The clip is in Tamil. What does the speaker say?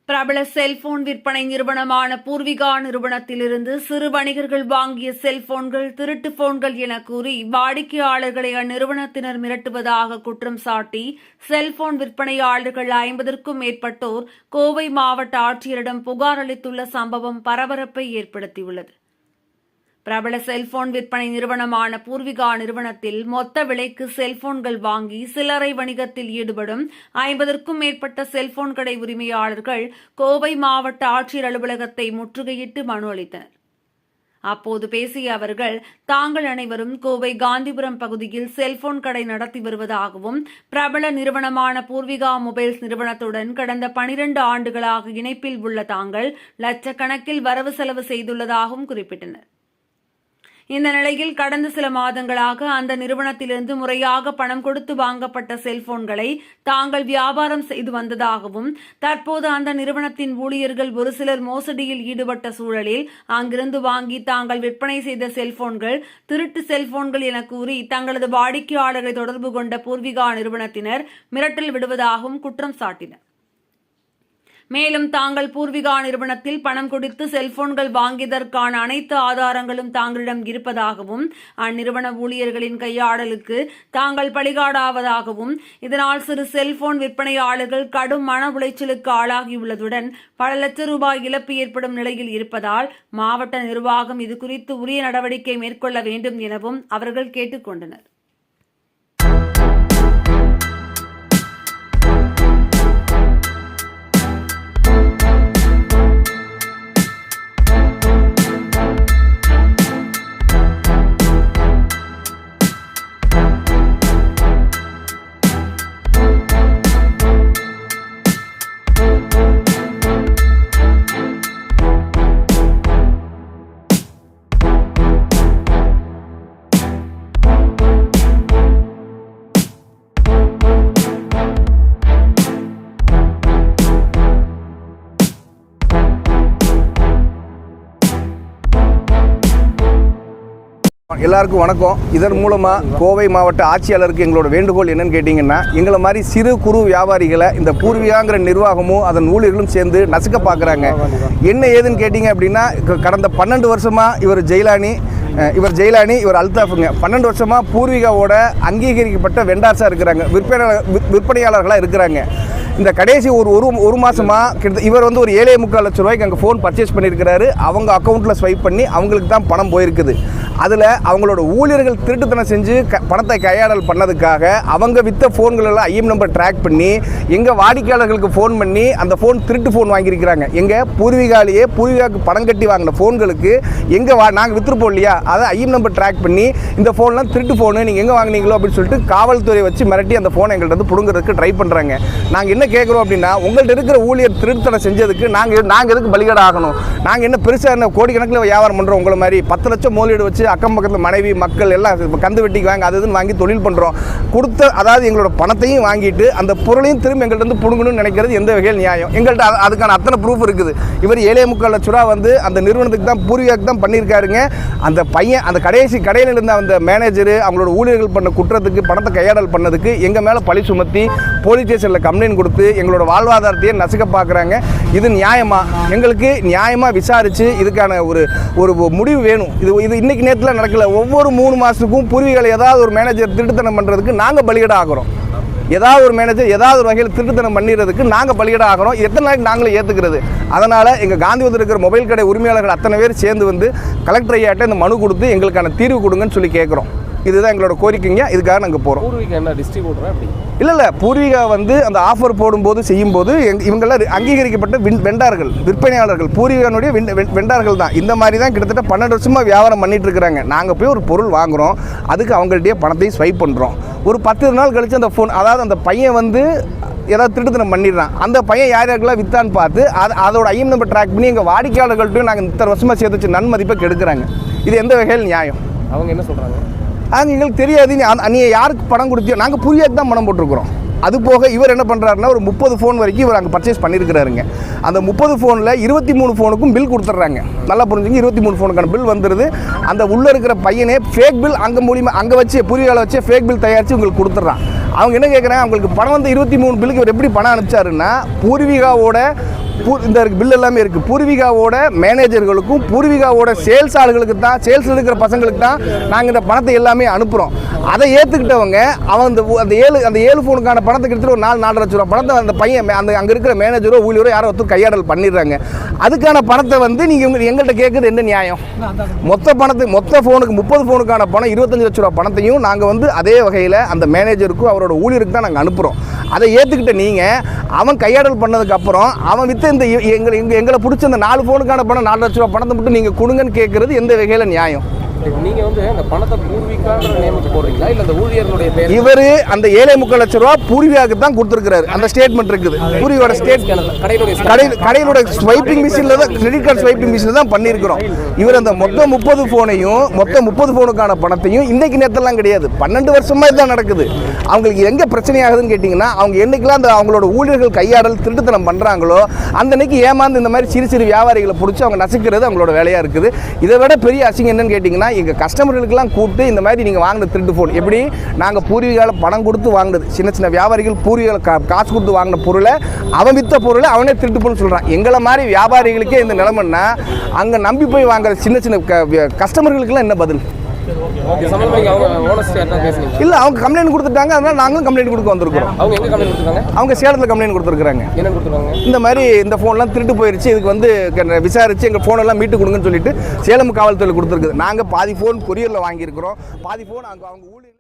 பிரபல செல்போன் விற்பனை நிறுவனமான பூர்விகா நிறுவனத்திலிருந்து சிறு வணிகர்கள் வாங்கிய செல்போன்கள் திருட்டு போன்கள் என கூறி வாடிக்கையாளர்களை அந்நிறுவனத்தினர் மிரட்டுவதாக குற்றம் சாட்டி செல்போன் விற்பனையாளர்கள் 50க்கும் மேற்பட்டோர் கோவை மாவட்ட ஆட்சியரிடம் புகார் அளித்துள்ள சம்பவம் பரபரப்பை ஏற்படுத்தியுள்ளது. பிரபல செல்போன் விற்பனை நிறுவனமான பூர்விகா நிறுவனத்தில் மொத்த விலைக்கு செல்போன்கள் வாங்கி சில்லறை வணிகத்தில் ஈடுபடும் 50க்கும் மேற்பட்ட செல்போன் கடை உரிமையாளர்கள் கோவை மாவட்ட ஆட்சியர் அலுவலகத்தை முற்றுகையிட்டு மனு அளித்தனர். அப்போது பேசிய அவர்கள், தாங்கள் அனைவரும் கோவை காந்திபுரம் பகுதியில் செல்போன் கடை நடத்தி வருவதாகவும் பிரபல நிறுவனமான பூர்விகா மொபைல்ஸ் நிறுவனத்துடன் கடந்த 12 ஆண்டுகளாக இணைப்பில் உள்ள தாங்கள் லட்சக்கணக்கில் வரவு செலவு செய்துள்ளதாகவும் குறிப்பிட்டனர். இந்த நிலையில் கடந்த சில மாதங்களாக அந்த நிறுவனத்திலிருந்து முறையாக பணம் கொடுத்து வாங்கப்பட்ட செல்போன்களை தாங்கள் வியாபாரம் செய்து வந்ததாகவும் தற்போது அந்த நிறுவனத்தின் ஊழியர்கள் ஒரு சிலர் மோசடியில் ஈடுபட்ட சூழலில் அங்கிருந்து வாங்கி தாங்கள் விற்பனை செய்த செல்போன்கள் திருட்டு செல்போன்கள் என கூறி தங்களது வாடிக்கையாளர்களை தொடர்பு கொண்ட பூர்விகா நிறுவனத்தினர் மிரட்டல் விடுவதாகவும் குற்றம் சாட்டினர். மேலும் தாங்கள் பூர்விகா நிறுவனத்தில் பணம் கொடுத்து செல்போன்கள் வாங்கியதற்கான அனைத்து ஆதாரங்களும் தாங்களிடம் இருப்பதாகவும் அந்நிறுவன ஊழியர்களின் கையாடலுக்கு தாங்கள் பலிகாடாவதாகவும் இதனால் சிறு செல்போன் விற்பனையாளர்கள் கடும் மன உளைச்சலுக்கு ஆளாகியுள்ளதுடன் பல லட்சம் ரூபாய் இழப்பு ஏற்படும் நிலையில் இருப்பதால் மாவட்ட நிர்வாகம் இதுகுறித்து உரிய நடவடிக்கை மேற்கொள்ள வேண்டும் எனவும் அவர்கள் கேட்டுக் கொண்டனர். எல்லாருக்கும் வணக்கம். இதன் மூலமாக கோவை மாவட்ட ஆட்சியாளருக்கு எங்களோட வேண்டுகோள் என்னன்னு கேட்டிங்கன்னா, எங்களை மாதிரி சிறு குறு வியாபாரிகளை இந்த பூர்விகாங்கிற நிர்வாகமும் அதன் ஊழியர்களும் சேர்ந்து நசுக்க பார்க்குறாங்க. என்ன ஏதுன்னு கேட்டிங்க அப்படின்னா, கடந்த 12 வருஷமாக இவர் ஜெயிலானி இவர் அல்தாஃபுங்க 12 வருஷமாக பூர்விகாவோட அங்கீகரிக்கப்பட்ட வெண்டார்ஸாக இருக்கிறாங்க, விற்பனையாளர்களாக இருக்கிறாங்க. இந்த கடைசி ஒரு மாதமாக இவர் வந்து ஒரு 7.25 லட்சம் ரூபாய்க்கு அங்கே ஃபோன் பர்ச்சேஸ் பண்ணியிருக்கிறாரு. அவங்க அக்கௌண்ட்டில் ஸ்வைப் பண்ணி அவங்களுக்கு தான் பணம் போயிருக்குது. அதில் அவங்களோட ஊழியர்கள் திருட்டுத்தனம் செஞ்சு பணத்தை கையாடல் பண்ணதுக்காக அவங்க விற்ற ஃபோன்களெல்லாம் ஐஎம் நம்பர் ட்ராக் பண்ணி எங்கள் வாடிக்கையாளர்களுக்கு ஃபோன் பண்ணி அந்த ஃபோன் திருட்டு ஃபோன் வாங்கியிருக்கிறாங்க. எங்கள் பூர்விகாவுக்கு பணம் கட்டி வாங்கின ஃபோன்களுக்கு நாங்கள் விற்றுருப்போம் இல்லையா, அதை ஐஎம் நம்பர் ட்ராக் பண்ணி இந்த ஃபோன்லாம் திருட்டு ஃபோனு நீங்கள் எங்கே வாங்கினீங்களோ அப்படின்னு சொல்லிட்டு காவல்துறை வச்சு மிரட்டி அந்த ஃபோனை எங்கள்கிட்ட வந்து பிடுங்கிறதுக்கு ட்ரை பண்ணுறாங்க. நாங்கள் என்ன கேட்குறோம் அப்படின்னா, உங்கள்கிட்ட இருக்கிற ஊழியர் திருட்டுத்தனம் செஞ்சதுக்கு நாங்கள் எதுக்கு பலிகடை ஆகணும்? நாங்கள் என்ன பெருசாக என்ன கோடிக்கணக்கில் வியாபாரம் பண்ணுறோம்? உங்களை மாதிரி 10 லட்சம் முதலீடு வச்சு அக்கம் பக்கத்தில் மனைவி மக்கள் எல்லாம் கந்து வெட்டிக்கு வாங்கி அது வாங்கி தொழில் பண்ணுறோம். அதாவது எங்களோட பணத்தையும் வாங்கிட்டு அந்த பொருளையும் திரும்ப எங்கள்கிட்ட வந்து பிடுங்கணும்னு நினைக்கிறது எந்த வகையில் நியாயம்? எங்கள்கிட்ட அதுக்கான அத்தனை ப்ரூஃப் இருக்குது. இவர் 7.25 லட்ச ரூபா வந்து அந்த நிறுவனத்துக்கு தான் பூர்விகாவுக்கு தான் பண்ணியிருக்காருங்க. அந்த பையன் அந்த கடையில் இருந்த அந்த மேனேஜரு அவங்களோட ஊழியர்கள் பண்ண குற்றத்துக்கு பணத்தை கையாடல் பண்ணதுக்கு எங்கள் மேலே பழி சுமத்தி போலீஸ் ஸ்டேஷனில் கம்ப்ளைண்ட் கொடுத்து எங்களோட வாழ்வாதாரத்தையே நசுக்க பார்க்குறாங்க. இது நியாயமா? எங்களுக்கு நியாயமாக விசாரித்து இதுக்கான ஒரு முடிவு வேணும். இது இன்னைக்கு நேரத்தில் நடக்கல. ஒவ்வொரு 3 மாதத்துக்கும் பூர்விகாவில் ஏதாவது ஒரு மேனேஜர் திருட்டுத்தனம் பண்ணுறதுக்கு நாங்கள் பலிகடை ஆகிறோம். ஏதாவது ஒரு மேனேஜர் ஏதாவது ஒரு வகையில் திருட்டுத்தனம் பண்ணிடுறதுக்கு நாங்கள் பலிகடை ஆகிறோம். எத்தனை நாளைக்கு நாங்களே ஏற்றுக்கிறது? அதனால் எங்கள் காந்திபுரத்தில் இருக்கிற மொபைல் கடை உரிமையாளர்கள் அத்தனை பேர் சேர்ந்து வந்து கலெக்டர் ஐயாட்ட இந்த மனு கொடுத்து எங்களுக்கான தீர்வு கொடுங்கன்னு சொல்லி கேட்குறோம். இதுதான் எங்களோட கோரிக்கைங்க. இதுக்காக நாங்கள் போகிறோம். பூர்விகா என்ன டிஸ்ட்ரிபியூட்டரா? அப்படி இல்லை, பூர்விகா வந்து அந்த ஆஃபர் போடும்போது செய்யும்போது இவங்கெல்லாம் அங்கீகரிக்கப்பட்ட வெண்டார்கள், விற்பனையாளர்கள், பூர்விகானுடைய வெண்டார்கள் தான். இந்த மாதிரி தான் கிட்டத்தட்ட 12 வருஷமாக வியாபாரம் பண்ணிட்டு இருக்கிறாங்க. நாங்கள் போய் ஒரு பொருள் வாங்குகிறோம், அதுக்கு அவங்கள்ட்டே பணத்தையும் ஸ்வைப் பண்ணுறோம். ஒரு 10 நாள் கழித்து அந்த ஃபோன், அதாவது அந்த பையன் வந்து ஏதாவது திருட்டுத்தனம் பண்ணிடுறான். அந்த பையன் யாருக்கெல்லாம் விற்றான்னு பார்த்து அதோட ஐஎம் நம்பர் ட்ராக் பண்ணி எங்கள் வாடிக்கையாளர்கள்ட்டையும் நாங்கள் இத்தனை வருஷமாக சேர்த்து வச்சு நன்மதிப்பை கெடுக்கிறாங்க. இது எந்த வகையில் நியாயம்? அவங்க என்ன சொல்கிறாங்க? எங்களுக்கு தெரியாது. நீ யாருக்கு பணம் கொடுத்தியோ, நாங்கள் பூர்விகாவுக்கு தான் பணம் போட்டிருக்கிறோம். அது போக இவர் என்ன பண்ணுறாருன்னா ஒரு 30 ஃபோன் வரைக்கும் இவர் அங்கே பர்ச்சேஸ் பண்ணியிருக்கிறாருங்க. அந்த 30 ஃபோனில் 23 ஃபோனுக்கும் பில் கொடுத்துட்றாங்க. நல்லா புரிஞ்சுங்க, 23 ஃபோனுக்கான பில் வந்துடுது. அந்த உள்ளே இருக்கிற பையனே ஃபேக் பில் அங்கே வச்சு பூர்விகாவில் வச்சு ஃபேக் பில் தயாரித்து உங்களுக்கு கொடுத்துட்றான். அவங்க என்ன கேட்குறாங்க, அவங்களுக்கு பணம் வந்து 23 பில்லுக்கு இவர் எப்படி பணம் அனுப்பிச்சாருன்னா பூர்விகாவோட இந்த பில் எல்லாமே இருக்குது. பூர்விகாவோட மேனேஜர்களுக்கும் பூர்விகாவோட சேல்ஸ் ஆளுகளுக்கு தான், சேல்ஸ் இருக்கிற பசங்களுக்கு தான் நாங்கள் இந்த பணத்தை எல்லாமே அனுப்புகிறோம். அதை ஏற்றுக்கிட்டவங்க அவன் அந்த ஏழு ஃபோனுக்கான பணத்தை கிட்டத்தட்ட ஒரு 4-4 லட்ச ரூபா பணத்தை அந்த பையன் அங்கே இருக்கிற மேனேஜரோ ஊழியரோ யாரோ ஒருத்தர் கையாடல் பண்ணிடுறாங்க. அதுக்கான பணத்தை நீங்கள் எங்கள்கிட்ட கேட்குறது என்ன நியாயம்? மொத்த ஃபோனுக்கு 30 ஃபோனுக்கான பணம் 25 லட்ச ரூபா பணத்தையும் நாங்கள் அதே வகையில் அந்த மேனேஜருக்கும் அவரோட ஊழியருக்கு தான் நாங்கள் அனுப்புகிறோம். அதை ஏற்றுக்கிட்ட நீங்கள் அவன் கையாடல் பண்ணதுக்கப்புறம் அவன் விற்று இந்த எங்களை பிடிச்ச அந்த 4 ஃபோனுக்கான பணம் 4 லட்ச ரூபா பணத்தை மட்டும் நீங்கள் கொடுங்கன்னு கேட்குறது எந்த வகையில் நியாயம்? நீங்க அந்த பணத்தை பூர்விகான்ற நேமுக்கு போடுறீங்களா இல்ல அந்த ஊழியர்களுடைய பேர்? இவர் அந்த 7.25 லட்ச ரூபா பூர்விகாவுக்கு தான் கொடுத்துருக்காரு. அந்த ஸ்டேட்மெண்ட் இருக்குது. பூர்விகாவோட கடையிலோட ஸ்வைப்பிங் மிஷின்ல தான், கிரெடிட் கார்டு ஸ்வைப்பிங் மிஷின்ல தான் பண்ணியிருக்கிறோம். இவர் அந்த மொத்தம் 30 ஃபோனையும் மொத்தம் 30 ஃபோனுக்கான பணத்தையும் இன்னைக்கு நேரத்தெல்லாம் கிடையாது, 12 வருஷமா இதுதான் நடக்குது. அவங்களுக்கு எங்க பிரச்சனை ஆகுதுன்னு கேட்டீங்கன்னா, அவங்க என்னைக்கெல்லாம் அந்த அவங்களோட ஊழியர்கள் கையாடல் திருட்டுத்தனம் பண்றாங்களோ அந்த அன்னைக்கு ஏமாந்து இந்த மாதிரி சிறு வியாபாரிகளை பிடிச்சி அவங்க நசுக்கிறது அவங்களோட வேலையா இருக்குது. இதை விட பெரிய அசிங்கம் என்னன்னு கேட்டீங்கன்னா, எங்கள் கஸ்டமர்களுக்கெல்லாம் கூப்பிட்டு இந்த மாதிரி நீங்கள் வாங்கின திருட்டு ஃபோன் எப்படி நாங்கள் பூர்வீகாவில் பணம் கொடுத்து வாங்கினது, சின்ன வியாபாரிகள் பூர்வீகாவில் காசு கொடுத்து வாங்கின பொருளை அவன் விற்ற பொருளை அவனே திருட்டு போன்னு சொல்கிறான். எங்களை மாதிரி வியாபாரிகளுக்கே இந்த நிலைமைன்னா அங்கே நம்பி போய் வாங்குற சின்ன கஸ்டமர்களுக்கெல்லாம் என்ன பதில்? இல்ல, அவங்க கம்ப்ளைண்ட் கொடுத்துட்டாங்க. அதனால நாங்களும் கம்ப்ளைண்ட் கொடுக்க வந்திருக்கோம். அவங்க சேலத்தில் கம்ப்ளைண்ட் கொடுத்துருக்காங்க. இந்த மாதிரி இந்த ஃபோன்லாம் திருட்டு போயிருச்சு, இதுக்கு விசாரிச்சு எங்கள் ஃபோன் எல்லாம் மீட்டு கொடுங்கன்னு சொல்லிட்டு சேலம் காவல்துறையில் கொடுத்துருக்குது. நாங்கள் பாதி ஃபோன் கொரியரில் வாங்கியிருக்கிறோம், பாதி ஃபோன் அவங்க ஊழியர்